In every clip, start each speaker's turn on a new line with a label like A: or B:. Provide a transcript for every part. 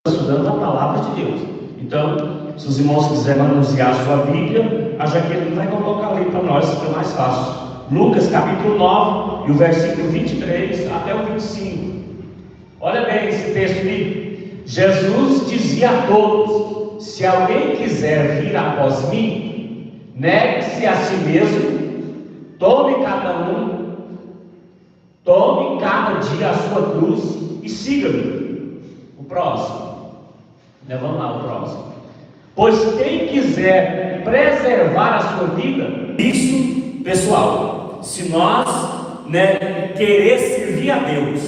A: estudando a palavra de Deus. Então, se os irmãos quiserem manusear a sua Bíblia, a Jaqueline vai colocar ali para nós, fica mais fácil. Lucas capítulo 9, e o versículo 23 até o 25. Olha bem esse texto aqui. Jesus dizia a todos: se alguém quiser vir após mim, negue-se a si mesmo, tome cada dia a sua cruz e siga-me. O próximo. Vamos lá, o próximo. Pois quem quiser preservar a sua vida, isso, pessoal, se nós querer servir a Deus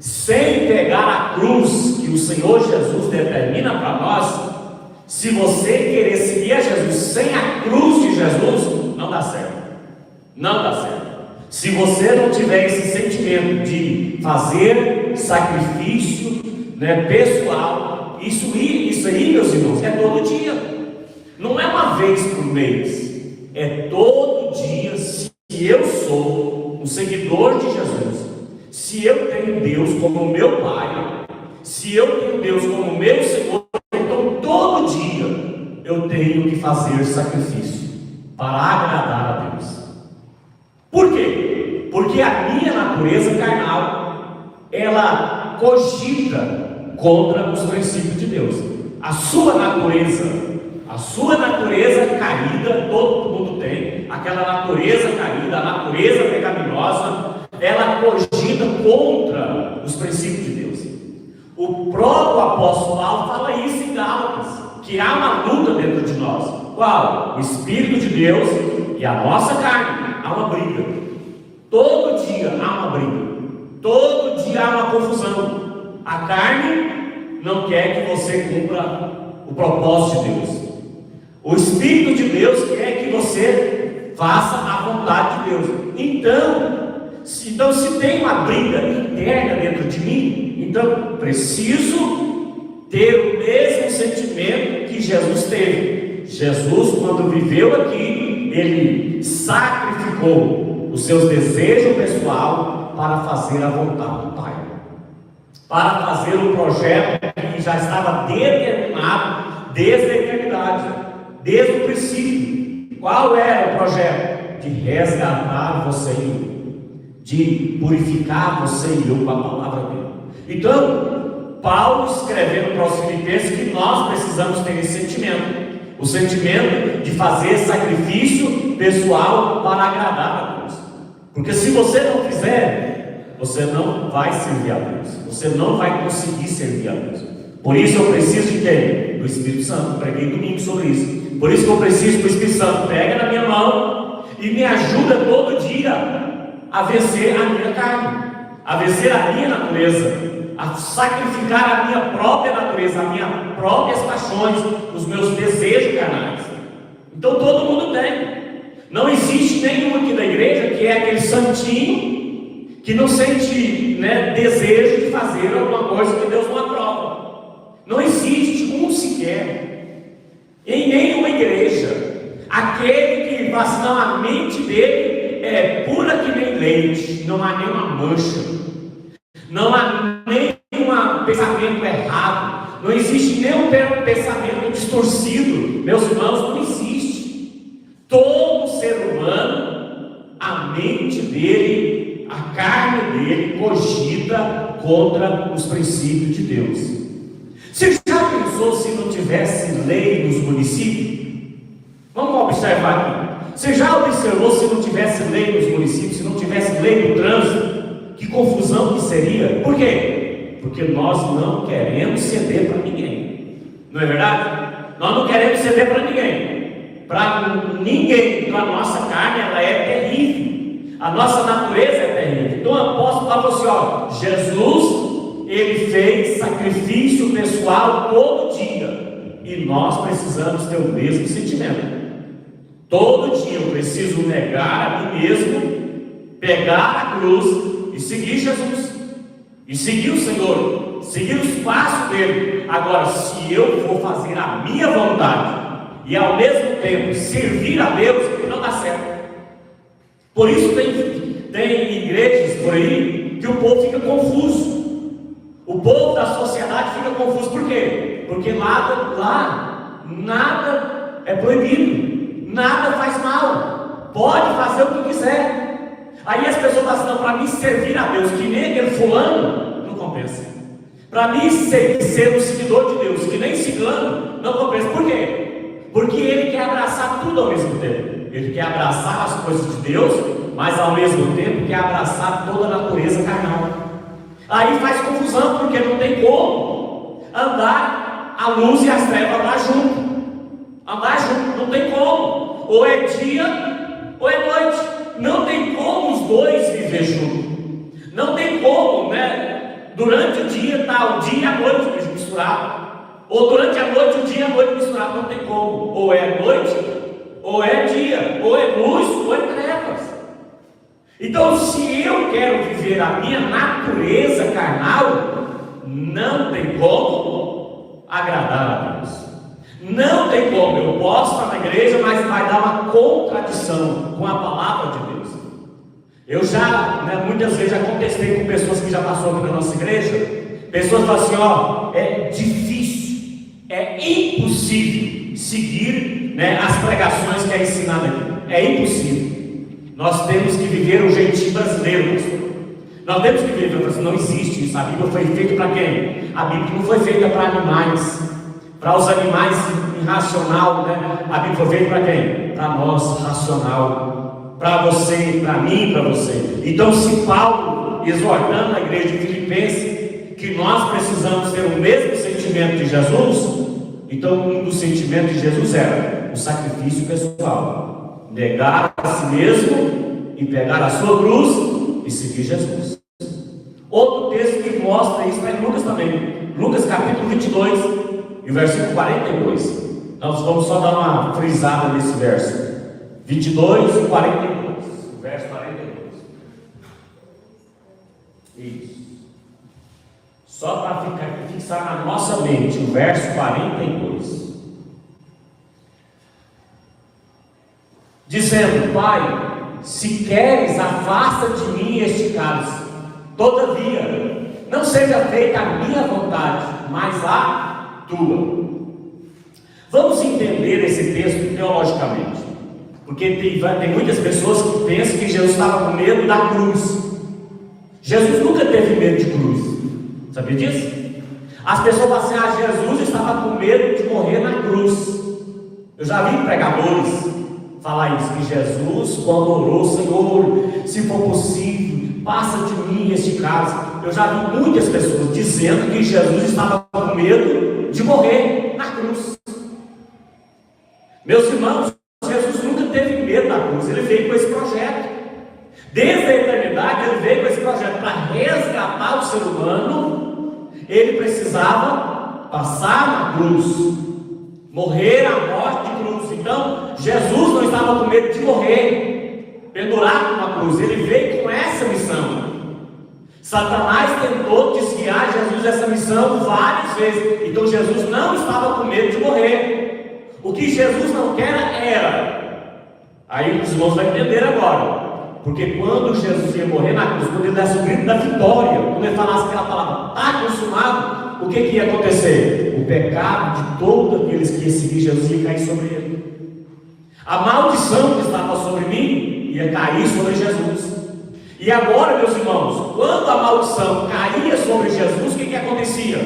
A: sem pegar a cruz que o Senhor Jesus determina para nós, se você querer seguir a Jesus sem a cruz de Jesus, não dá certo. Não dá certo. Se você não tiver esse sentimento de fazer sacrifício pessoal, isso aí, meus irmãos, é todo dia. Não é uma vez por mês, é todo dia. Se eu sou um seguidor de Jesus, se eu tenho Deus como meu Pai, se eu tenho Deus como meu Senhor, então todo dia eu tenho que fazer sacrifício para agradar a Deus. Por quê? Porque a minha natureza carnal, ela cogita contra os princípios de Deus. A sua natureza caída, todo mundo tem, aquela natureza caída, a natureza pecaminosa, ela cogita contra os princípios de Deus. O próprio apóstolo Paulo fala isso em Gálatas, que há uma luta dentro de nós. Qual? O Espírito de Deus e a nossa carne. Há uma briga. Todo dia há uma briga. Todo dia há uma confusão. A carne não quer que você cumpra o propósito de Deus. O Espírito de Deus quer que você faça a vontade de Deus. Então, se tem uma briga interna dentro de mim, então preciso ter o mesmo sentimento que Jesus teve. Jesus, quando viveu aqui, ele sacrificou os seus desejos pessoal para fazer a vontade do Pai, para fazer o projeto que já estava determinado desde a eternidade, desde o princípio. Qual era o projeto? De resgatar você e eu, de purificar você e eu com a palavra dele. Então, Paulo escrevendo para os Filipenses que nós precisamos ter esse sentimento, o sentimento de fazer sacrifício pessoal para agradar a Deus. Porque se você não fizer, você não vai servir a Deus, você não vai conseguir servir a Deus. Por isso eu preciso de quem? Do Espírito Santo. Preguei domingo sobre isso. Por isso que eu preciso do Espírito Santo. Pega na minha mão e me ajuda todo dia a vencer a minha carne, a vencer a minha natureza, a sacrificar a minha própria natureza, as minhas próprias paixões, os meus desejos carnais. Então todo mundo tem. Não existe nenhum aqui da igreja que é aquele santinho que não sente desejo de fazer alguma coisa que Deus não aprova. Não existe um sequer em nenhuma igreja. Aquele que faz, não, a mente dele é pura que nem leite, não há nenhuma mancha, não há nenhum pensamento errado, não existe nenhum pensamento distorcido. Meus irmãos, não existe. Todo ser humano, a mente dele, a carne dele cogita contra os princípios de Deus. Você já pensou se não tivesse lei nos municípios? Vamos observar aqui. Você já observou se não tivesse lei nos municípios, se não tivesse lei no trânsito? Que confusão que seria. Por quê? Porque nós não queremos ceder para ninguém. Não é verdade? Nós não queremos ceder para ninguém. Para ninguém. Então a nossa carne, ela é terrível. A nossa natureza é terrível. Então o apóstolo falou assim, ó, Jesus, ele fez sacrifício pessoal todo dia. E nós precisamos ter o mesmo sentimento. Todo dia eu preciso negar a mim mesmo, pegar a cruz e seguir Jesus, e seguir o Senhor, seguir os passos dele. Agora, se eu for fazer a minha vontade e ao mesmo tempo servir a Deus, não dá certo. Por isso tem igrejas por aí que o povo fica confuso. O povo da sociedade fica confuso. Por quê? Porque lá nada é proibido, nada faz mal, pode fazer o que quiser. Aí as pessoas falam assim: não, para mim servir a Deus, que nem aquele fulano, não compensa. Para mim ser um seguidor de Deus, que nem cigano, não compensa. Por quê? Porque ele quer abraçar tudo ao mesmo tempo. Ele quer abraçar as coisas de Deus, mas ao mesmo tempo quer abraçar toda a natureza carnal. Aí faz confusão, porque não tem como andar a luz e as trevas andar junto. Andar junto, não tem como. Ou é dia ou é noite. Não tem como os dois viver juntos. Não tem como, né? Durante o dia está o dia e a noite misturado. Ou durante a noite o dia e a noite misturado. Não tem como. Ou é noite, ou é dia. Ou é luz, ou é trevas. Então, se eu quero viver a minha natureza carnal, não tem como agradar a Deus. Não tem como. Eu posso estar na igreja, mas vai dar uma contradição com a palavra de Deus. Eu já, muitas vezes já contestei com pessoas que já passaram aqui na nossa igreja. Pessoas falam assim: ó, é difícil, é impossível seguir, as pregações que é ensinado aqui. É impossível. Nós temos que viver o jeitinho brasileiro, pastor. Nós temos que viver, assim, não existe isso. A Bíblia foi feita para quem? A Bíblia não foi feita para animais, para os animais irracional, A Bíblia foi feita para quem? Para nós, racional, para você, para mim, para você. Então, se Paulo, exortando a igreja de Filipenses, que nós precisamos ter o mesmo sentimento de Jesus, então um dos sentimentos de Jesus era o sacrifício pessoal, negar a si mesmo e pegar a sua cruz e seguir Jesus. Outro texto que mostra isso está em Lucas também, Lucas capítulo 22 e o versículo 42. Nós vamos só dar uma frisada nesse verso 22 e 42, o verso 42. Isso. Só para fixar na nossa mente o verso 42. Dizendo: Pai, se queres, afasta de mim este cálice. Todavia, não seja feita a minha vontade, mas a tua. Vamos entender esse texto teologicamente, porque tem muitas pessoas que pensam que Jesus estava com medo da cruz. Jesus nunca teve medo de cruz. Sabia disso? As pessoas falam assim: Jesus estava com medo de morrer na cruz. Eu já vi pregadores falar isso, que Jesus, quando orou: Senhor, se for possível, passa de mim este cálice. Eu já vi muitas pessoas dizendo que Jesus estava com medo de morrer na cruz. Meus irmãos, Jesus nunca teve medo da cruz. Ele veio com esse projeto. Desde a eternidade ele veio com esse projeto para resgatar o ser humano. Ele precisava passar na cruz, morrer a morte de cruz. Então Jesus não estava com medo de morrer pendurado numa cruz. Ele veio com essa missão. Satanás tentou desviar Jesus dessa missão várias vezes. Então Jesus não estava com medo de morrer. O que Jesus não quer era, aí os irmãos vão entender agora, porque quando Jesus ia morrer na cruz, quando ele desse o grito da vitória, quando ele falasse aquela palavra: está consumado, o que ia acontecer? O pecado de todos aqueles que iam seguir Jesus ia cair sobre ele. A maldição que estava sobre mim ia cair sobre Jesus. E agora, meus irmãos, quando a maldição caía sobre Jesus, o que acontecia?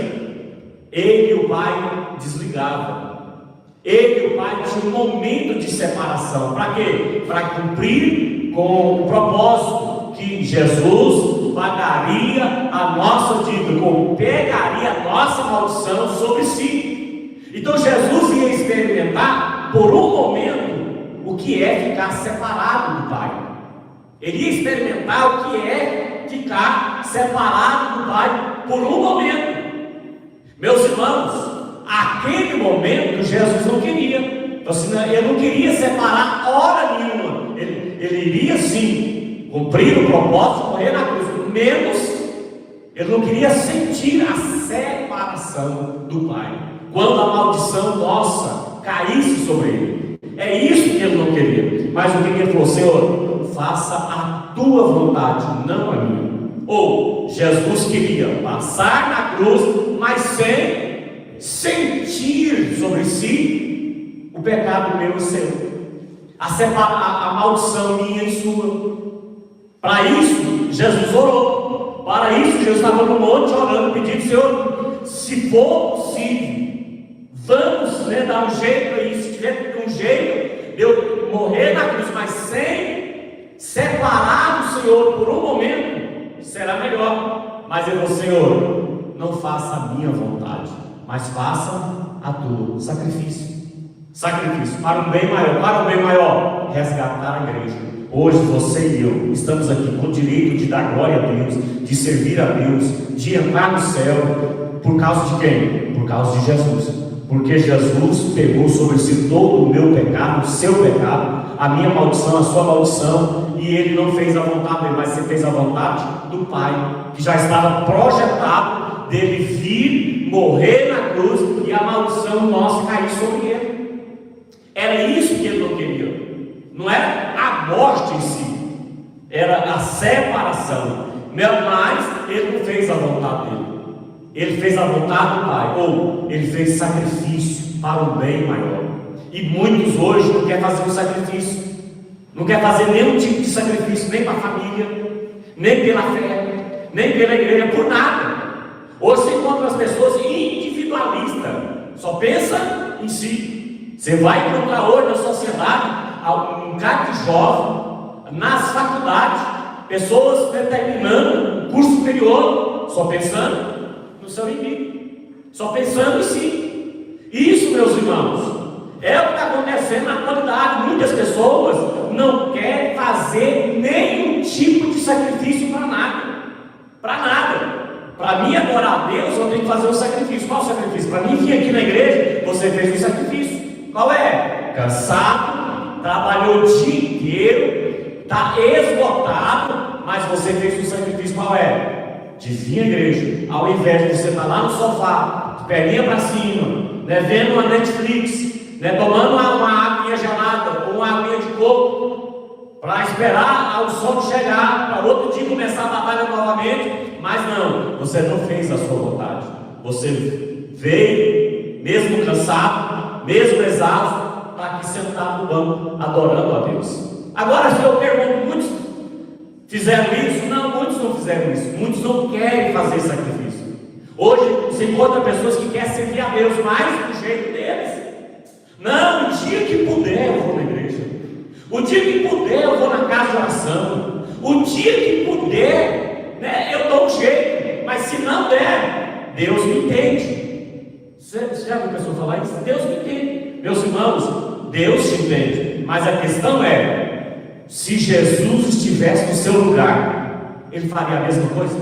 A: Ele e o Pai desligavam. Ele e o Pai tinham um momento de separação. Para quê? Para cumprir com o propósito que Jesus pagaria a nossa dívida, pegaria a nossa maldição sobre si. Então Jesus ia experimentar por um momento o que é ficar separado do Pai. Ele ia experimentar o que é ficar separado do Pai por um momento. Meus irmãos, aquele momento Jesus não queria. Então, assim, ele não queria separar hora nenhuma. Ele iria sim cumprir o propósito de morrer na cruz, menos ele não queria sentir a separação do Pai, quando a maldição nossa caísse sobre ele. É isso que ele não queria. Mas o que ele falou? Senhor, faça a tua vontade, não a minha. Ou Jesus queria passar na cruz, mas sem sentir sobre si o pecado meu e seu, a maldição minha e sua. Para isso, Jesus orou. Para isso, Jesus estava no monte orando, pedindo: Senhor, se for possível, vamos dar um jeito aí. Se tiver um jeito de eu morrer na cruz, mas sem separar do Senhor por um momento, será melhor. Mas eu vou: Senhor, não faça a minha vontade, mas faça a tua. Sacrifício para um bem maior. Para um bem maior, resgatar a igreja. Hoje você e eu estamos aqui com o direito de dar glória a Deus, de servir a Deus, de entrar no céu. Por causa de quem? Por causa de Jesus. Porque Jesus pegou sobre si todo o meu pecado, o seu pecado, a minha maldição, a sua maldição, e Ele não fez a vontade dele, mas Ele fez a vontade do Pai, que já estava projetado dele vir, morrer na cruz e a maldição nossa cair sobre Ele. Era isso que Ele não queria. Não era a morte em si, era a separação. Mas Ele não fez a vontade dele, Ele fez a vontade do Pai, ou Ele fez sacrifício para um bem maior. E muitos hoje não querem fazer um sacrifício, não querem fazer nenhum tipo de sacrifício, nem para a família, nem pela fé, nem pela igreja, por nada. Hoje você encontra as pessoas individualistas, só pensa em si. Você vai encontrar hoje na sociedade um cara de jovem, nas faculdades, pessoas terminando um curso superior, só pensando no seu inimigo, só pensando em si. Isso, meus irmãos, é o que está acontecendo na atualidade. Muitas pessoas não querem fazer nenhum tipo de sacrifício para nada. Para nada. Para mim adorar a Deus, eu tenho que fazer um sacrifício. Qual o sacrifício? Para mim vir aqui na igreja, você fez um sacrifício. Qual é? Cansado, trabalhou o dia inteiro, está esgotado, mas você fez um sacrifício. Qual é? De vir à igreja, ao invés de você estar lá no sofá, de perninha para cima, vendo uma Netflix, tomando uma aguinha gelada ou uma aguinha de coco, para esperar o sol chegar, para outro dia começar a batalha novamente. Mas não, você não fez a sua vontade. Você veio, mesmo cansado, mesmo exausto, está aqui sentado no banco, adorando a Deus. Agora, se eu pergunto, muitos fizeram isso? Não, muitos não fizeram isso. Muitos não querem fazer sacrifício. Hoje, você encontra pessoas que querem servir a Deus mais do jeito deles. Não, o dia que puder eu vou na igreja. O dia que puder eu vou na casa de oração. O dia que puder, eu dou um jeito. Mas se não der, Deus me entende. Você já viu a pessoa falar isso? Deus me entende. Meus irmãos, Deus te entende. Mas a questão é, se Jesus estivesse no seu lugar, Ele faria a mesma coisa?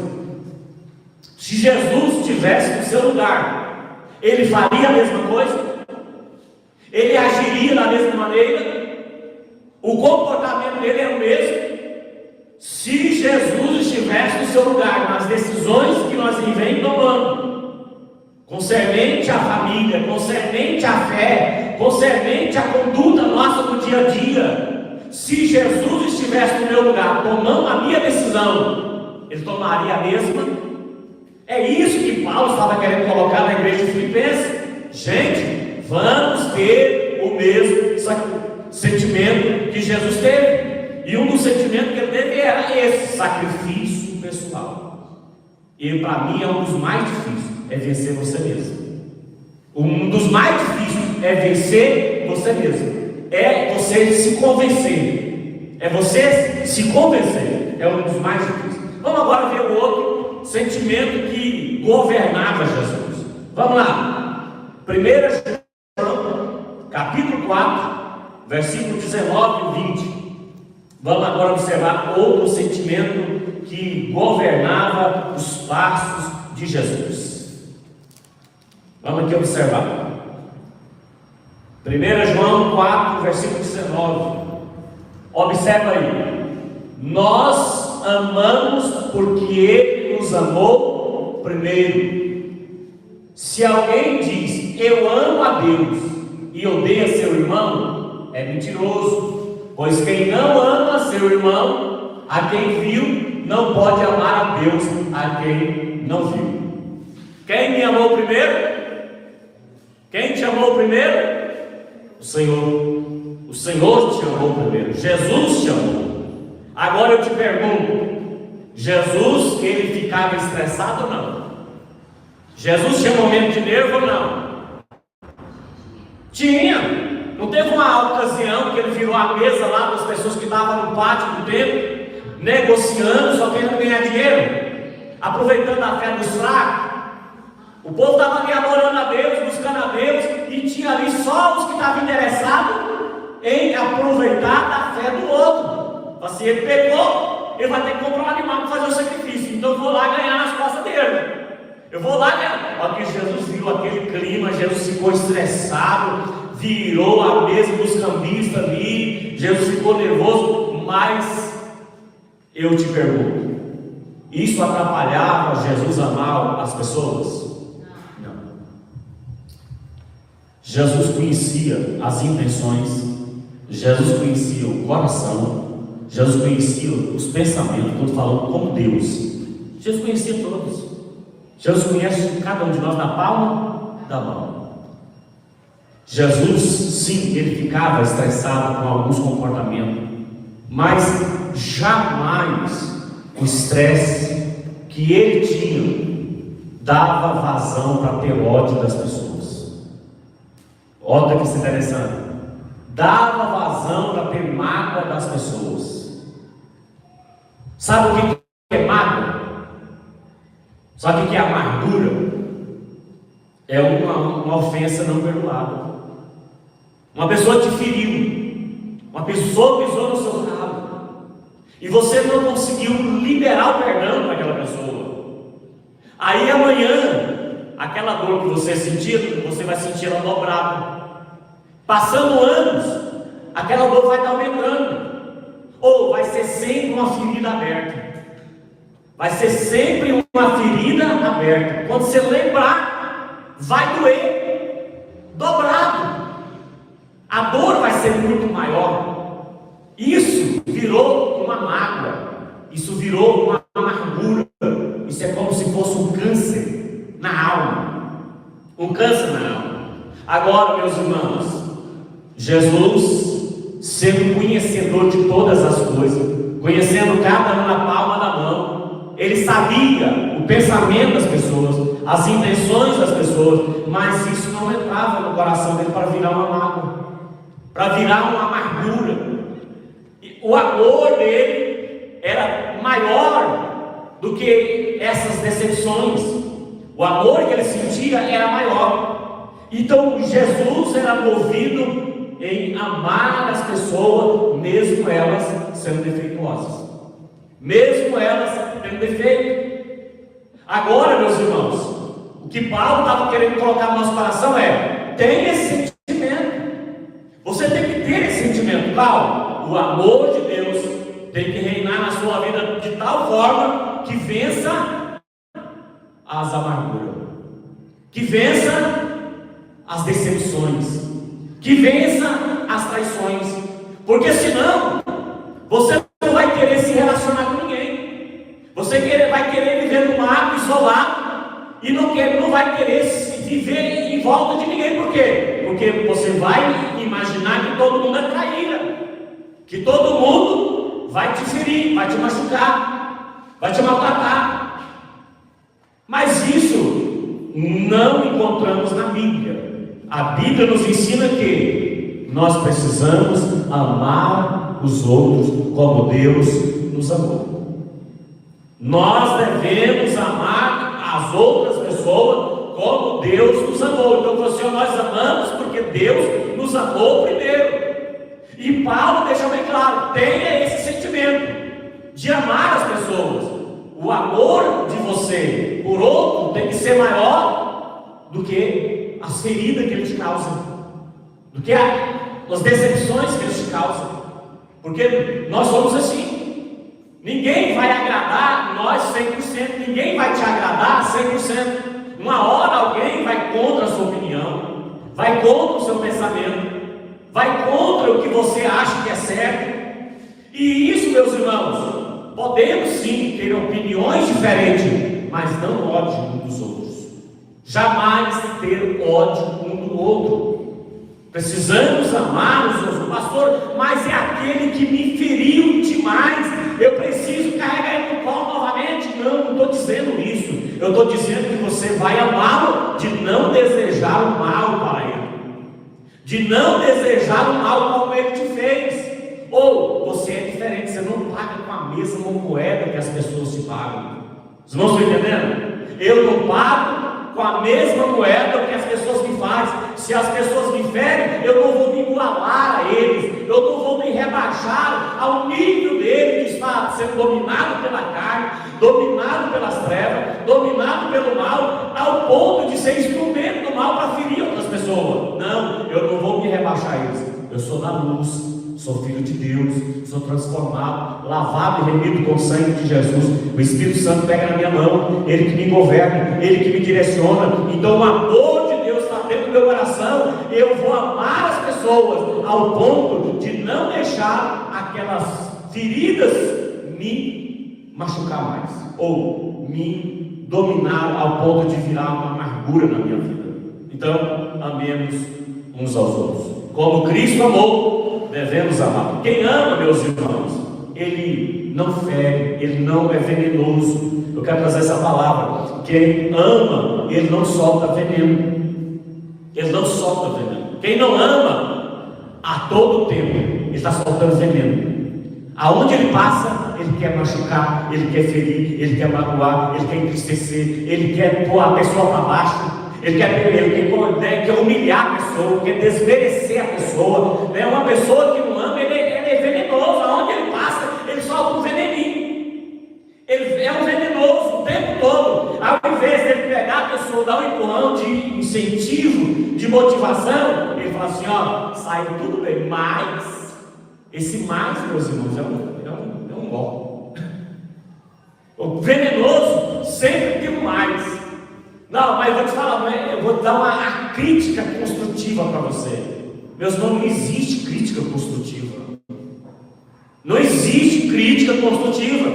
A: Se Jesus estivesse no seu lugar, Ele faria a mesma coisa? Ele agiria da mesma maneira? O comportamento dele é o mesmo? Se Jesus estivesse no seu lugar, nas decisões que nós vem tomando, concernente à família, concernente à fé, concernente à conduta nossa do dia a dia, se Jesus estivesse no meu lugar, tomando a minha decisão, Ele tomaria a mesma? É isso que Paulo estava querendo colocar na igreja de Filipenses. Gente, vamos ter o mesmo sentimento que Jesus teve. E um dos sentimentos que ele teve era esse sacrifício pessoal. E para mim é um dos mais difíceis, é vencer você mesmo. Um dos mais difíceis é vencer você mesmo. É você se convencer. É você se convencer. É um dos mais difíceis. Vamos agora ver o outro sentimento que governava Jesus. Vamos lá. 1 João, capítulo 4, versículo 19 e 20. Vamos agora observar outro sentimento que governava os passos de Jesus. Vamos aqui observar. 1 João 4, versículo 19. Observa aí. Nós amamos porque Ele nos amou primeiro. Se alguém diz, eu amo a Deus, e odeia seu irmão, é mentiroso. Pois quem não ama seu irmão, a quem viu, não pode amar a Deus a quem não viu. Quem me amou primeiro? Quem te amou primeiro? O Senhor. O Senhor te amou primeiro. Jesus te amou. Agora eu te pergunto: Jesus, ele ficava estressado ou não? Jesus tinha momento de nervo ou não? Tinha. Não teve uma ocasião que ele virou a mesa lá das pessoas que estavam no pátio do templo, negociando, só querendo ganhar dinheiro, aproveitando a fé dos fracos. O povo estava ali adorando a Deus, buscando a Deus, e tinha ali só os que estavam interessados em aproveitar da fé do outro. Se ele pecou, ele vai ter que comprar um animal para fazer o sacrifício. Então eu vou lá ganhar nas costas dele. Eu vou lá ganhar. Olha que Jesus viu aquele clima, Jesus ficou estressado, virou a mesa dos cambistas ali, Jesus ficou nervoso. Mas eu te pergunto, isso atrapalhava Jesus amar as pessoas? Não. Jesus conhecia as intenções, Jesus conhecia o coração, Jesus conhecia os pensamentos, quando falando como Deus. Jesus conhecia todos. Jesus conhece cada um de nós na palma da mão. Jesus, sim, ele ficava estressado com alguns comportamentos, mas jamais o estresse que ele tinha dava vazão para ter ódio das pessoas. Olha que interessante. Dava vazão para ter mágoa das pessoas. Sabe o que é mágoa? Sabe o que é amargura? É uma ofensa não perdoada. Uma pessoa te feriu, uma pessoa pisou no seu rabo, e você não conseguiu liberar o perdão para aquela pessoa. Aí amanhã, aquela dor que você sentia, você vai sentir ela dobrada. Passando anos, aquela dor vai estar aumentando, ou vai ser sempre uma ferida aberta. Vai ser sempre uma ferida aberta. Quando você lembrar, vai doer, dobrado. A dor vai ser muito maior. Isso virou uma mágoa. Isso virou uma amargura. Isso é como se fosse um câncer na alma. Um câncer na alma. Agora, meus irmãos, Jesus, sendo conhecedor de todas as coisas, conhecendo cada um na palma da mão, ele sabia o pensamento das pessoas, as intenções das pessoas, mas isso não entrava no coração dele para virar uma mágoa, para virar uma amargura. O amor dele era maior do que essas decepções. O amor que ele sentia era maior. Então Jesus era movido em amar as pessoas, mesmo elas sendo defeituosas, mesmo elas tendo defeito. Agora, meus irmãos, o que Paulo estava querendo colocar no nosso coração é: tenha esse sentimento. Você tem que ter esse sentimento. Paulo, o amor de Deus tem que reinar na sua vida de tal forma que vença as amarguras, que vença as decepções, que vença as traições, porque senão você não vai querer se relacionar com ninguém. Você vai querer viver num mato isolado e não vai querer viver em volta de ninguém. Por quê? Porque você vai imaginar que todo mundo é traíra, que todo mundo vai te ferir, vai te machucar, vai te maltratar. Mas isso não encontramos na Bíblia. A Bíblia nos ensina que nós precisamos amar os outros como Deus nos amou. Nós devemos amar as outras pessoas como Deus nos amou. Então, nós amamos porque Deus nos amou primeiro. E Paulo deixa bem claro: tenha esse sentimento de amar as pessoas. O amor de você por outro tem que ser maior do que as feridas que ele te causa, do que as decepções que ele te causa, porque nós somos assim. Ninguém vai agradar nós 100%, ninguém vai te agradar 100%. Uma hora alguém vai contra a sua opinião, vai contra o seu pensamento, vai contra o que você acha que é certo. E isso, meus irmãos, Podemos sim ter opiniões diferentes, mas não ódio um dos outros. Jamais ter ódio um do outro. Precisamos amar os outros. Pastor, mas é aquele que me feriu demais, eu preciso carregar ele no colo novamente? Não estou dizendo isso. Eu estou dizendo que você vai amá-lo, de não desejar o mal para ele, de não desejar o mal como ele te fez. Ou você é diferente, você não paga com a mesma moeda que as pessoas te pagam. Os irmãos estão entendendo? Eu não pago com a mesma moeda que as pessoas me fazem. Se as pessoas me ferem, eu não vou me igualar a eles, eu não vou me rebaixar ao nível deles, que está sendo dominado pela carne, dominado pelas trevas, dominado pelo mal, ao ponto de ser instrumento do mal para ferir outras pessoas. Não, eu não vou me rebaixar a eles. Eu sou da luz, sou filho de Deus, sou transformado, lavado e remido com o sangue de Jesus. O Espírito Santo pega na minha mão, Ele que me governa, Ele que me direciona. Então o amor de Deus está dentro do meu coração. Eu vou amar as pessoas ao ponto de não deixar aquelas feridas me machucar mais, ou me dominar ao ponto de virar uma amargura na minha vida. Então amemos uns aos outros como Cristo amou. Devemos amar. Quem ama, meus irmãos, ele não fere, ele não é venenoso. Eu quero trazer essa palavra. Quem ama, ele não solta veneno. Ele não solta veneno. Quem não ama, a todo tempo, ele está soltando veneno. Aonde ele passa, ele quer machucar, ele quer ferir, ele quer magoar, ele quer entristecer, ele quer pôr a pessoa para baixo. Ele quer humilhar a pessoa, quer desmerecer a pessoa. Uma pessoa que não ama, ele é venenoso. Aonde ele passa, ele solta um veneninho. Ele é um venenoso o tempo todo. Ao invés de ele pegar a pessoa, dar um empurrão de incentivo, de motivação, ele fala assim: ó, sai tudo bem, mas esse mais, meus irmãos, é um nó. O venenoso sempre tem um mais. Não, mas eu vou te falar, eu vou dar uma crítica construtiva para você. Meus irmãos, não existe crítica construtiva. Não existe crítica construtiva.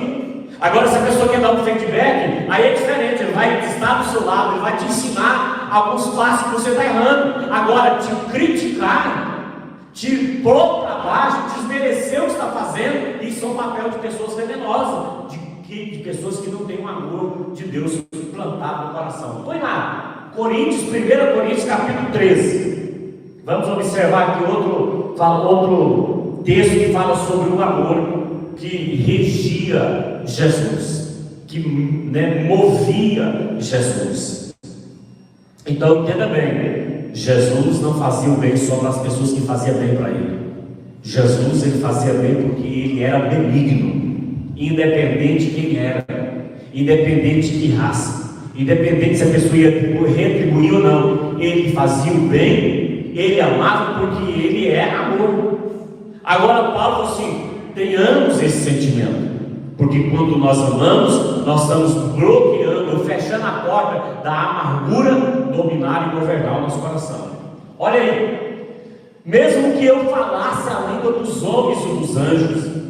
A: Agora, se a pessoa quer dar um feedback, aí é diferente. Ele vai estar do seu lado, ele vai te ensinar alguns passos que você está errando. Agora, te criticar, te pôr para baixo, desmerecer o que está fazendo, isso é um papel de pessoas venenosas, de pessoas que não têm o amor de Deus plantado no coração. Põe lá, 1 Coríntios capítulo 13. Vamos observar aqui outro texto que fala sobre o amor que regia Jesus, que movia Jesus. Então entenda bem, Jesus não fazia o bem só para as pessoas que faziam bem para ele. Jesus, ele fazia bem porque ele era benigno, independente de quem era, independente de raça, independente se a pessoa ia retribuir ou não. Ele fazia o bem, ele amava porque ele é amor. Agora Paulo falou assim: tenhamos esse sentimento, porque quando nós amamos, nós estamos bloqueando, fechando a porta da amargura dominar e governar o nosso coração. Olha aí, mesmo que eu falasse a língua dos homens e dos anjos,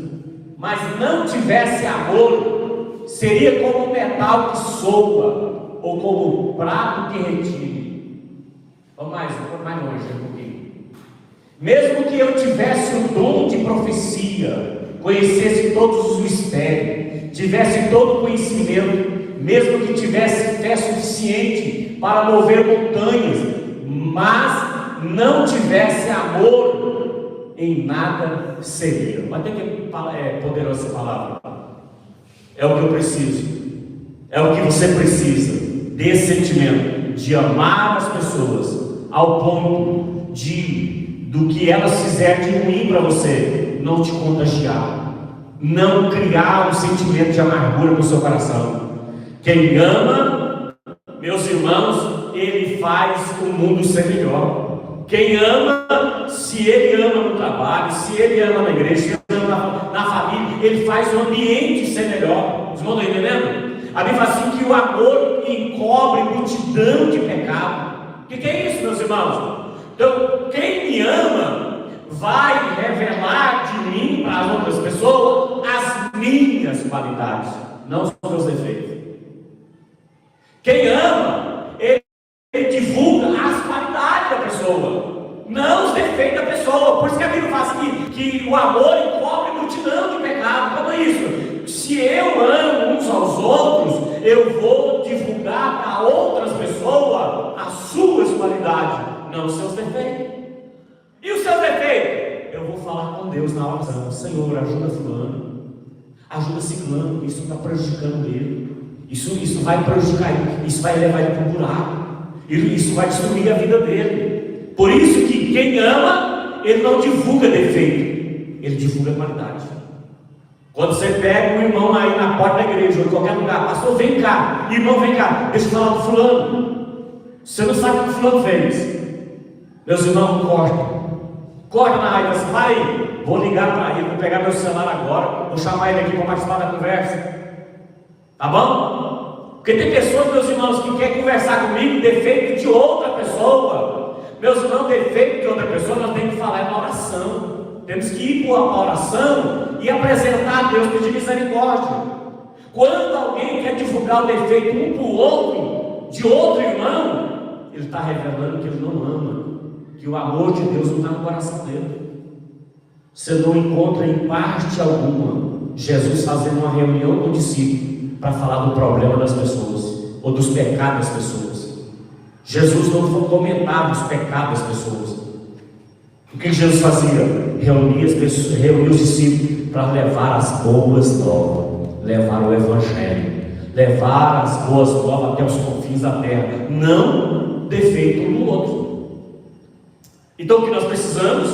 A: mas não tivesse amor, seria como um metal que soa, ou como um prato que retire. Vamos mais longe um pouquinho. Mesmo que eu tivesse o dom de profecia, conhecesse todos os mistérios, tivesse todo o conhecimento, mesmo que tivesse fé suficiente para mover montanhas, mas não tivesse amor, em nada seria. Mas tem que é poderosa essa palavra. É o que eu preciso, é o que você precisa, desse sentimento de amar as pessoas ao ponto do que elas fizerem de ruim para você não te contagiar, não criar um sentimento de amargura no seu coração. Quem ama, meus irmãos, ele faz o mundo ser melhor. Quem ama, se ele ama no trabalho, se ele ama na igreja, se ele ama na família, ele faz o ambiente ser melhor. Vocês estão entendendo? A Bíblia fala assim que o amor encobre multidão de pecado. O que é isso, meus irmãos? Então, quem me ama vai revelar de mim para as outras pessoas as minhas as qualidades, não os seus defeitos. Quem ama, ele divulga as qualidades da pessoa, não os defeitos da pessoa. Por isso que a Bíblia fala que o amor encobre multidão de pecados. Como é isso? Se eu amo uns aos outros, eu vou divulgar para outras pessoas as suas qualidades, não os seus defeitos. E os seus defeitos? Eu vou falar com Deus na oração: Senhor, ajuda fulano, ajuda ciclano, isso está prejudicando ele, isso vai prejudicar ele, isso vai levar ele para um buraco, isso vai destruir a vida dele. Por isso que quem ama, ele não divulga defeito, ele divulga qualidade. Quando você pega um irmão aí na porta da igreja ou em qualquer lugar: pastor, vem cá, irmão, vem cá, deixa eu falar com fulano. Você não sabe o que o fulano fez. Meus irmãos, corta na raiva, assim, para aí, vou ligar para ele, vou pegar meu celular agora, vou chamar ele aqui para participar da conversa. Tá bom? Porque tem pessoas, meus irmãos, que querem conversar comigo defeito de outra pessoa. Meus irmãos, defeito de outra pessoa nós temos que falar na oração. Temos que ir para a oração e apresentar a Deus, pedir misericórdia. Quando alguém quer divulgar o defeito um para o outro, de outro irmão, ele está revelando que ele não ama, que o amor de Deus não está no coração dele. Você não encontra em parte alguma Jesus fazendo uma reunião com o discípulo para falar do problema das pessoas ou dos pecados das pessoas. Jesus não comentava os pecados das pessoas. O que Jesus fazia? Reunia os discípulos para levar as boas novas, levar o Evangelho, levar as boas novas até os confins da terra, não defeito um do outro. Então o que nós precisamos?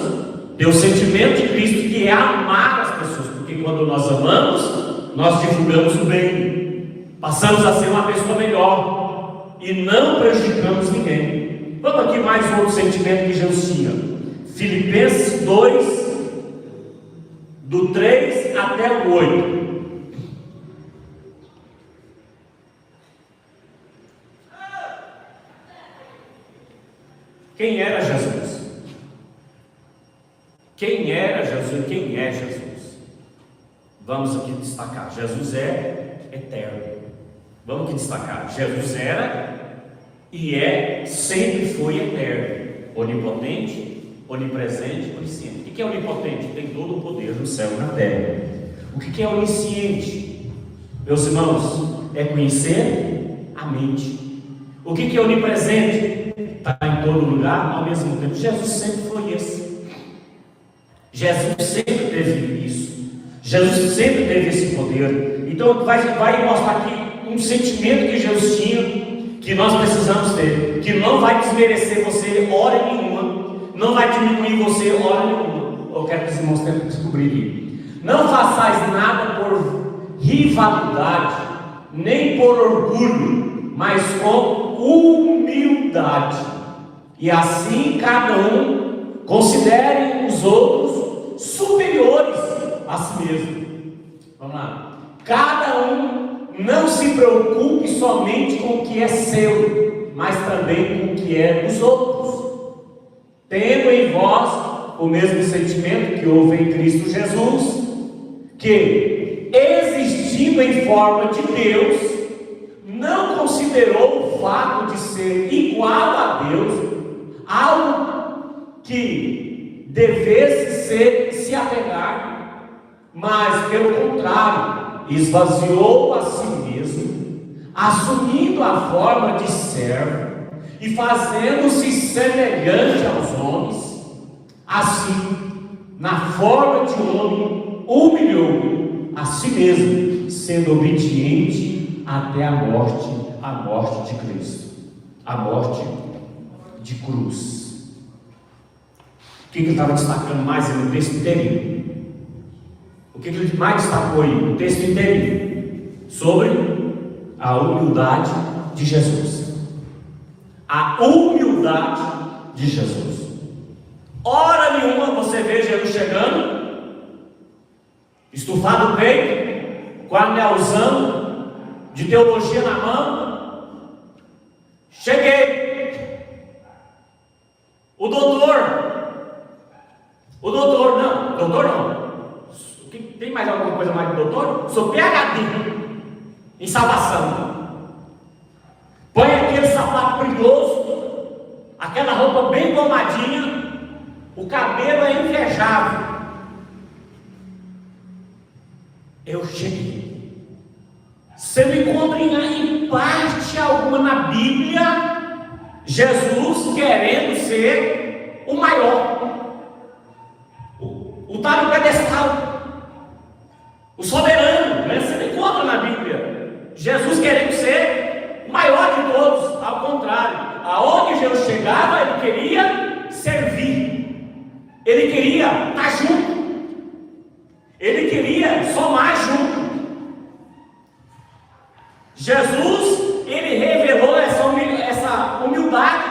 A: Ter o sentimento de Cristo, que é amar as pessoas, porque quando nós amamos, nós divulgamos o bem, passamos a ser uma pessoa melhor e não prejudicamos ninguém. Vamos aqui mais um outro sentimento que Jesus tinha. Filipenses 2, do 3 até o 8. Quem era Jesus? Quem era Jesus? Quem é Jesus? Vamos aqui destacar. Jesus é eterno. Vamos aqui destacar. Jesus era e sempre foi eterno, onipotente, onipresente, onisciente. O que é onipotente? Tem todo o poder no céu e na terra. O que é onisciente? Meus irmãos, é conhecer a mente. O que é onipresente? Está em todo lugar ao mesmo tempo. Jesus sempre foi esse. Jesus sempre teve isso. Jesus sempre teve esse poder. Então vai mostrar aqui um sentimento que Jesus tinha, que nós precisamos ter, que não vai desmerecer você hora nenhuma, não vai diminuir você hora nenhuma. Eu quero que os irmãos tenham que descobrir aqui. Não façais nada por rivalidade, nem por orgulho, mas com humildade. E assim cada um considere os outros superiores a si mesmo. Vamos lá. Cada um não se preocupe somente com o que é seu, mas também com o que é dos outros. Tendo em vós o mesmo sentimento que houve em Cristo Jesus, que, existindo em forma de Deus, não considerou o fato de ser igual a Deus algo que devesse se apegar, mas pelo contrário, esvaziou a si mesmo, assumindo a forma de servo e fazendo-se semelhante aos homens. Assim, na forma de homem, humilhou a si mesmo, sendo obediente até a morte de Cristo, a morte de cruz. O que ele estava destacando mais no texto inteirinho? O que ele mais destacou aí no texto inteirinho? Sobre a humildade de Jesus. A humildade de Jesus. Hora nenhuma você vê Jesus chegando, estufado no peito, com a anelzão de teologia na mão. Cheguei. O doutor não. Tem mais alguma coisa mais de doutor? Sou PhD em salvação. Põe aquele sapato brilhoso, aquela roupa bem gomadinha, o cabelo é invejável. Eu cheguei. Você não encontra em parte alguma na Bíblia Jesus querendo ser o maior, o tal no pedestal, o soberano, né? Você não encontra na Bíblia Jesus querendo ser o maior de todos. Ao contrário, aonde Jesus chegava, ele queria servir, ele queria estar junto, ele queria somar junto. Jesus, ele revelou essa humildade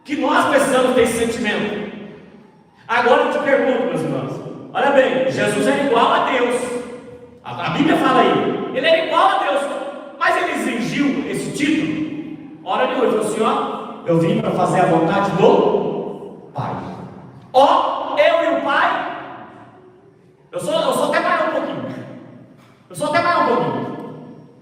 A: que nós precisamos ter esse sentimento. Agora eu te pergunto, meus irmãos, olha bem, Jesus era igual a Deus, a Bíblia fala aí, ele era igual a Deus, mas ele exigiu esse título? Hora de hoje, ele falou assim, ó, eu vim para fazer a vontade do Pai. Ó, eu e o Pai, eu sou até mais um pouquinho.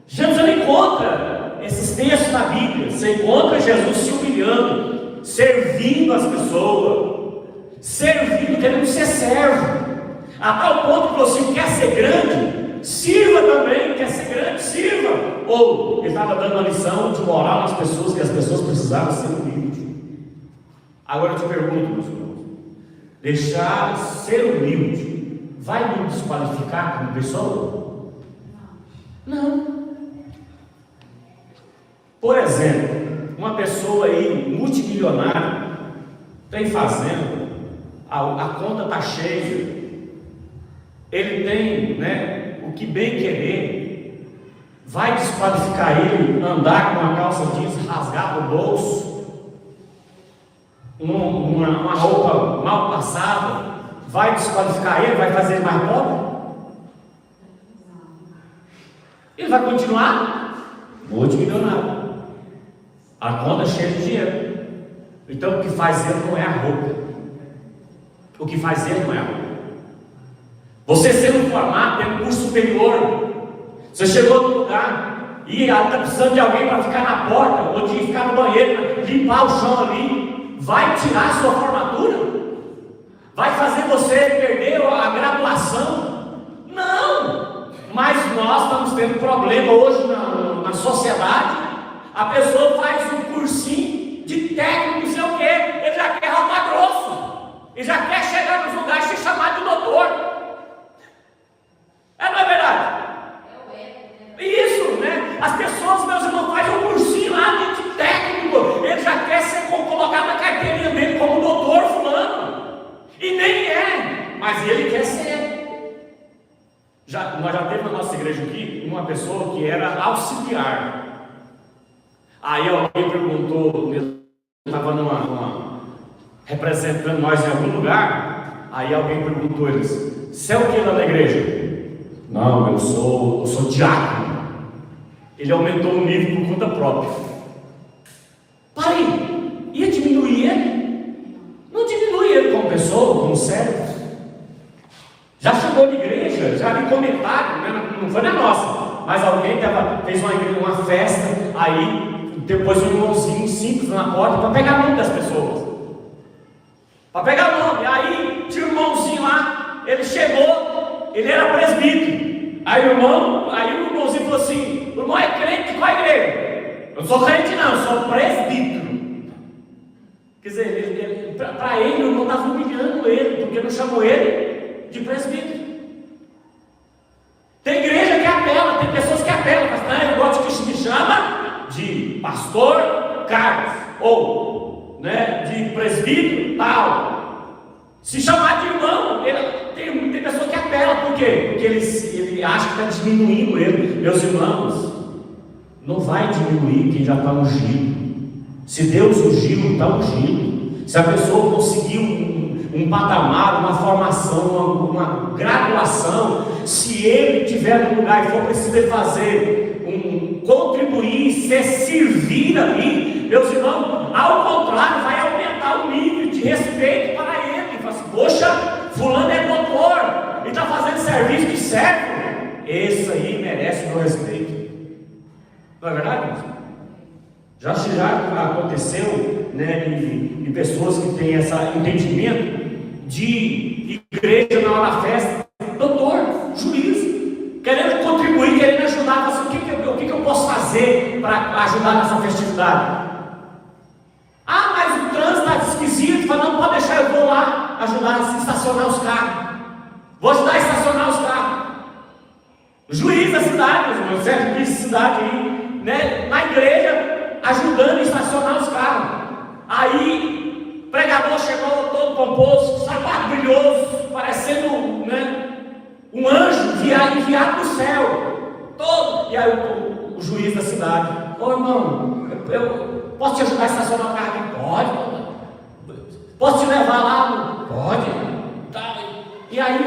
A: Jesus não encontra esses textos na Bíblia. Você encontra Jesus se humilhando, servindo as pessoas, querendo ser servo, a tal ponto que você quer ser grande, sirva também. Quer ser grande, sirva. Ou ele estava dando uma lição de moral às pessoas, que as pessoas precisavam ser humildes. Agora eu te pergunto, meus irmãos, deixar ser humilde vai me desqualificar como pessoa? Não. Por exemplo, uma pessoa aí multimilionária tem fazenda, a conta está cheia, ele tem, né, o que bem querer, vai desqualificar ele andar com uma calça jeans rasgada no bolso, uma roupa mal passada, vai desqualificar ele, vai fazer ele mais pobre? Ele vai continuar multimilionário, a conta cheia de dinheiro. Então o que faz ele não é a roupa, o que faz ele não é a roupa. Você sendo formado, tendo curso superior, você chegou no lugar e está precisando de alguém para ficar na porta, ou de ficar no banheiro, limpar o chão ali, vai tirar a sua formatura? Vai fazer você perder a graduação? Não! Mas nós estamos tendo problema hoje na sociedade. A pessoa faz um cursinho de técnico, não sei o quê, ele já quer rodar grosso, ele já quer chegar nos lugares e ser chamado de doutor. Não é verdade? Isso, né? As pessoas, meus irmãos, fazem um cursinho lá de técnico, ele já quer ser colocado na carteirinha dele como doutor fulano, e nem é, mas ele quer ser. Nós já temos na nossa igreja aqui uma pessoa que era auxiliar. Aí alguém perguntou, estava representando nós em algum lugar, aí alguém perguntou eles, você é o que lá na igreja? Não, eu sou diácono. Ele aumentou o nível por conta própria. Parei, ia diminuir ele? Não diminui ele como pessoa, como servo. Já chegou na igreja, já vi comentário, né? Não foi na nossa, mas alguém fez uma festa, aí depois um irmãozinho simples na porta para pegar o nome das pessoas. Para pegar o nome. Aí tinha um irmãozinho lá, ele chegou, ele era presbítero. Aí o irmãozinho falou assim: o irmão é crente de qual igreja? Eu não sou crente não, eu sou presbítero. Quer dizer, para ele o irmão estava humilhando ele, porque não chamou ele de presbítero. Tem igreja que apela, tem pessoas que apelam, mas eu gosto que me chama de pastor Carlos, ou né, de presbítero tal. Se chamar de irmão, tem pessoa que apela, por quê? Porque ele acha que está diminuindo ele. Meus irmãos, não vai diminuir quem já está ungido. Se Deus ungiu, está ungido. Se a pessoa conseguiu um patamar, uma formação, uma graduação, se ele estiver no lugar e for preciso fazer contribuir, servir ali, meus irmãos, ao contrário, vai aumentar o nível de respeito para ele. Fala assim, poxa, fulano é doutor, ele está fazendo serviço Não é verdade, irmãos? Já aconteceu, né, em pessoas que têm esse entendimento de igreja na hora da festa, doutor, juiz, querendo contribuir, querendo ajudar, mas o que eu posso fazer para ajudar nessa festividade? Ah, mas o trânsito está esquisito, fala, não pode deixar, eu vou lá ajudar a estacionar os carros, vou ajudar a estacionar os carros. O juiz da cidade, meu certo juiz da cidade aí, né, na igreja, ajudando a estacionar os carros. Aí, o pregador chegou todo pomposo, sapato brilhoso, parecendo, né, um anjo enviado do céu, todo. E aí o juiz da cidade, ô irmão, eu posso te ajudar a estacionar o carro aqui? Pode. Posso te levar lá? Pode. Tá. E aí